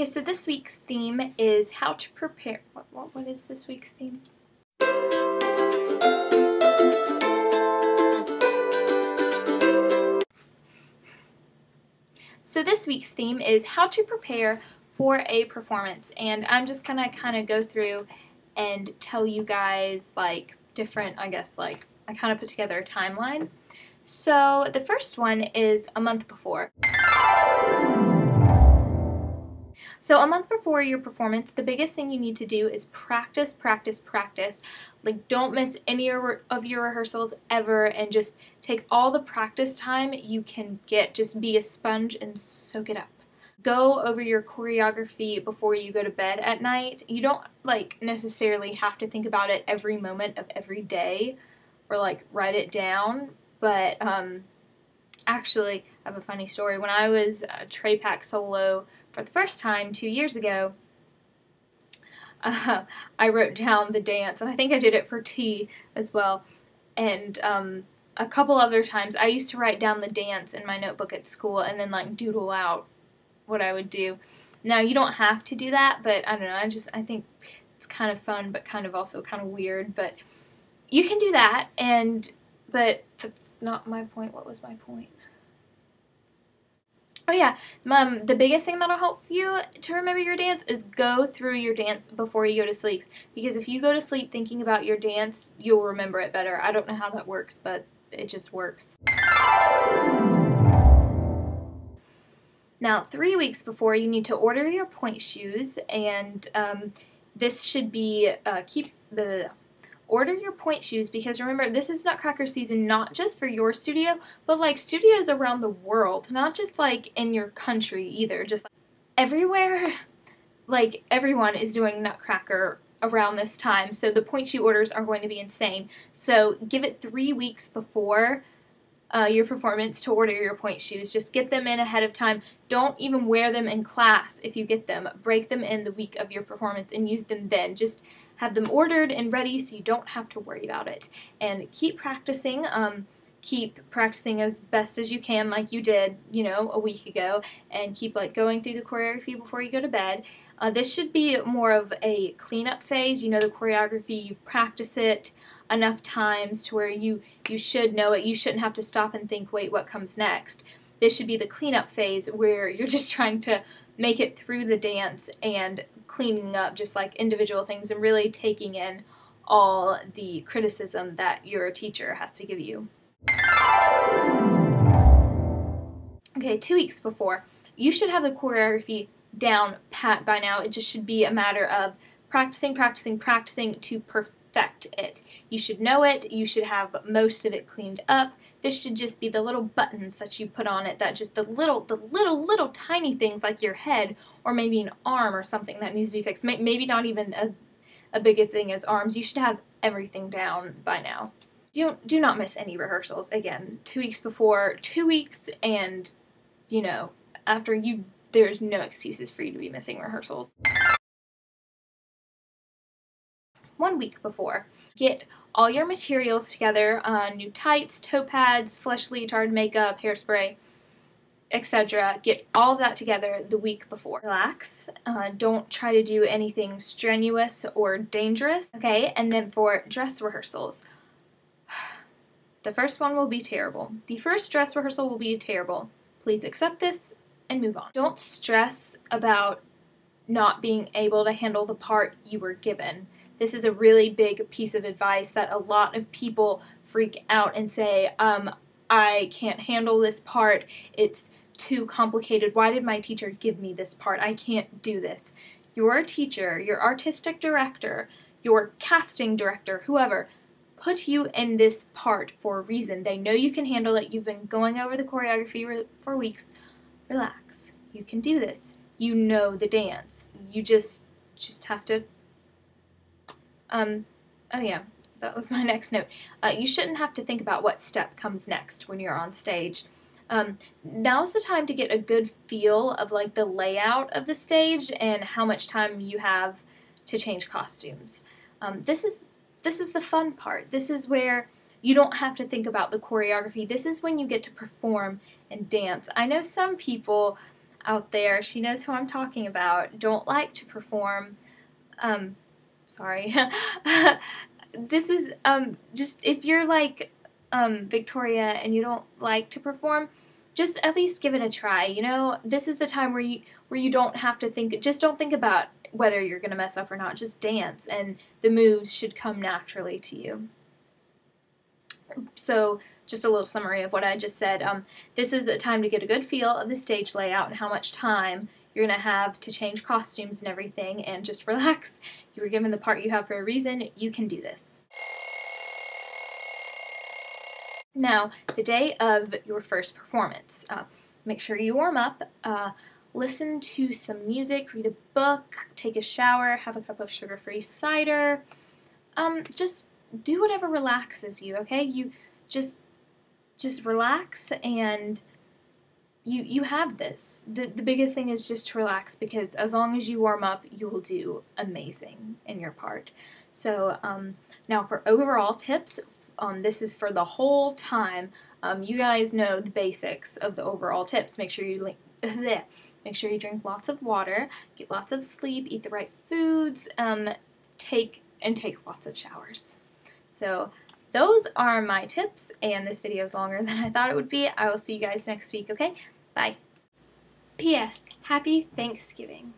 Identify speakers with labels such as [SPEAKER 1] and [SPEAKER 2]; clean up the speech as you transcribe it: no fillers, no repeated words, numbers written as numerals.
[SPEAKER 1] Okay, so this week's theme is how to prepare. What is this week's theme? So this week's theme is how to prepare for a performance, and I'm just gonna kind of go through and tell you guys like different, I guess, like I kind of put together a timeline. So the first one is a month before. So a month before your performance, the biggest thing you need to do is practice, practice, practice. Like, don't miss any of your rehearsals ever, and just take all the practice time you can get. Just be a sponge and soak it up. Go over your choreography before you go to bed at night. You don't like necessarily have to think about it every moment of every day or like write it down, but actually, I have a funny story. When I was a Trey Pack solo for the first time 2 years ago, I wrote down the dance, and I think I did it for T as well, and a couple other times I used to write down the dance in my notebook at school and then like doodle out what I would do. Now, you don't have to do that, but I don't know, I think it's kind of fun, but kind of also kind of weird, but you can do that, but that's not my point. What was my point? Oh yeah, the biggest thing that'll help you to remember your dance is go through your dance before you go to sleep. Because if you go to sleep thinking about your dance, you'll remember it better. I don't know how that works, but it just works. Now, 3 weeks before, you need to order your pointe shoes, and this should be, order your pointe shoes, because remember, this is Nutcracker season not just for your studio, but like studios around the world, not just like in your country either, just like everywhere. Like, everyone is doing Nutcracker around this time, so the pointe shoe orders are going to be insane. So give it 3 weeks before your performance to order your pointe shoes. Just get them in ahead of time. Don't even wear them in class if you get them. Break them in the week of your performance and use them then. Just have them ordered and ready so you don't have to worry about it. And keep practicing. Keep practicing as best as you can, like you did, you know, a week ago, and keep like going through the choreography before you go to bed. This should be more of a cleanup phase. You know the choreography, you practice it enough times to where you should know it. You shouldn't have to stop and think, wait, what comes next? This should be the cleanup phase where you're just trying to make it through the dance and cleaning up just like individual things and really taking in all the criticism that your teacher has to give you. Okay, 2 weeks before, you should have the choreography down pat by now. It just should be a matter of practicing, practicing, practicing to perfect it. You should know it. You should have most of it cleaned up. This should just be the little buttons that you put on it, that just the little tiny things like your head or maybe an arm or something that needs to be fixed. Maybe not even a big thing as arms. You should have everything down by now. Do not miss any rehearsals. Again, 2 weeks before, 2 weeks, and you know, after there's no excuses for you to be missing rehearsals. 1 week before, get all your materials together, new tights, toe pads, flesh leotard, makeup, hairspray, etc. Get all of that together the week before. Relax. Don't try to do anything strenuous or dangerous. Okay, and then for dress rehearsals, the first one will be terrible. The first dress rehearsal will be terrible. Please accept this and move on. Don't stress about not being able to handle the part you were given. This is a really big piece of advice that a lot of people freak out and say, I can't handle this part. It's too complicated. Why did my teacher give me this part? I can't do this. Your teacher, your artistic director, your casting director, whoever, put you in this part for a reason. They know you can handle it. You've been going over the choreography for weeks. Relax. You can do this. You know the dance. You just have to... oh yeah, that was my next note. You shouldn't have to think about what step comes next when you're on stage. Now's the time to get a good feel of like the layout of the stage and how much time you have to change costumes. This is the fun part. This is where you don't have to think about the choreography. This is when you get to perform and dance. I know some people, out there, she knows who I'm talking about, don't like to perform, sorry, this is, just, if you're like, Victoria and you don't like to perform, just at least give it a try, you know? This is the time where you don't have to think, just don't think about whether you're gonna mess up or not, just dance, and the moves should come naturally to you. So, just a little summary of what I just said. This is a time to get a good feel of the stage layout and how much time you're going to have to change costumes and everything, and just relax. You were given the part you have for a reason. You can do this. Now, the day of your first performance. Make sure you warm up, listen to some music, read a book, take a shower, have a cup of sugar-free cider. Just do whatever relaxes you, okay? You just relax, and you have this. The biggest thing is just to relax, because as long as you warm up, you will do amazing in your part. So now for overall tips, this is for the whole time. You guys know the basics of the overall tips. Make sure you make sure you drink lots of water, get lots of sleep, eat the right foods, take lots of showers. So those are my tips, and this video is longer than I thought it would be. I will see you guys next week, okay? Bye. P.S. Happy Thanksgiving.